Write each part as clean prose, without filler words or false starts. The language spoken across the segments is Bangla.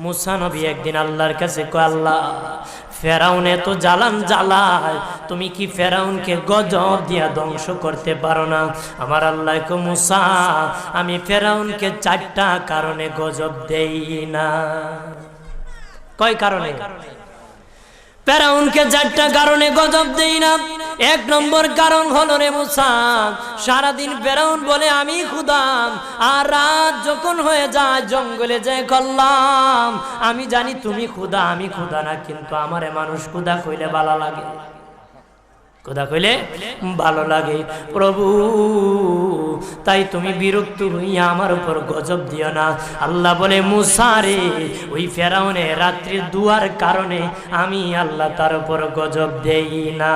মুসা নবী একদিন আল্লাহর কাছে কয়, আল্লাহ ফেরাউন এত জ্বালান জ্বালায়, তুমি কি ফেরাউনকে গজব দিয়া ধ্বংস করতে পারো না? আমার আল্লাহ কয়, মুসা আমি ফেরাউনকে 4টা কারণে গজব দেই না। কয় কারণে? ফেরাউনকে 4টা কারণে গজব দেই না। 1 নম্বর কারণ হলো রে মুসা, সারাদিন ফেরাউন বলে আমি খোদা, আর রাত যখন হয়ে যায় জঙ্গলে যায় করলাম আমি জানি তুমি খোদা, আমি খোদা না, কিন্তু আমারে মানুষ খোদা কইলে ভালো লাগে, খোদা কইলে ভালো লাগে। প্রভু তাই তুমি বিরক্ত হইয়া আমার উপর গজব দিও না। আল্লাহ বলে, মুসা রে ওই ফেরাউনের রাত্রির দুয়ার কারণে আমি আল্লাহ তার উপর গজব দেই না।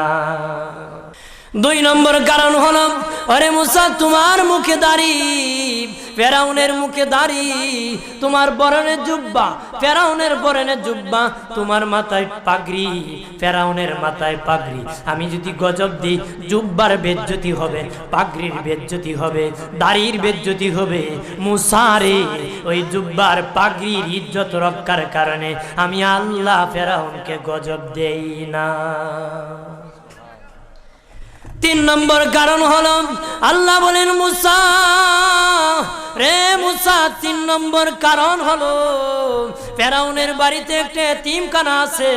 2 নম্বর কারণ হলো, আরে মুসা তোমার মুখে দাড়ি, ফেরাউনের মুখে দাড়ি, তোমার বরণের জুব্বা, ফেরাউনের বরণের জুব্বা, তোমার মাথায় পাগড়ি, ফেরাউনের মাথায় পাগড়ি। আমি যদি গজব দিই, জুব্বার বেজ্জতি হবে, পাগড়ির বেজ্জতি হবে, দাড়ির বেজ্জতি হবে। মুসা রে ওই জুব্বার পাগড়ির ইজ্জত রক্ষার কারণে আমি আল্লাহ ফেরাউনকে গজব দেই না। 3 নম্বর কারণ হলো, আল্লাহ বলেন মুসা রে মুসা 3 নম্বর কারণ হলো, ফেরাউনের বাড়িতে একটা এতিমখানা আছে,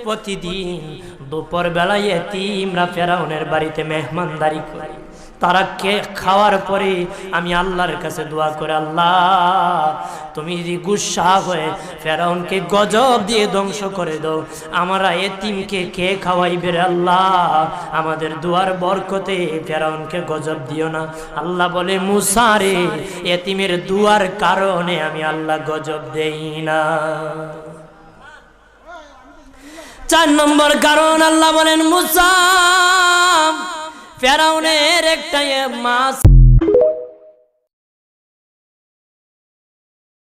প্রতিদিন দুপুর বেলায় এতিমরা ফেরাউনের বাড়িতে মেহমানদারি করে। তারা খাওয়ার পরে আমি আল্লাহর কাছে দোয়া করে, আল্লাহ তুমি যদি গুসা হয়ে ফেরাউনকে গজব দিয়ে ধ্বংস করে দাও, আমরা এতিমকে কে খাওয়াইবে রে আল্লাহ, আমাদের দুয়ার বরকতে ফেরাউনকে গজব দিও না। আল্লাহ বলে, মুসা রে এতিমের দুয়ার কারণে আমি আল্লাহ গজব দেই না। 4 নম্বর কারণ, আল্লাহ বলেন মুসা ফেরাউনের একটা মাছ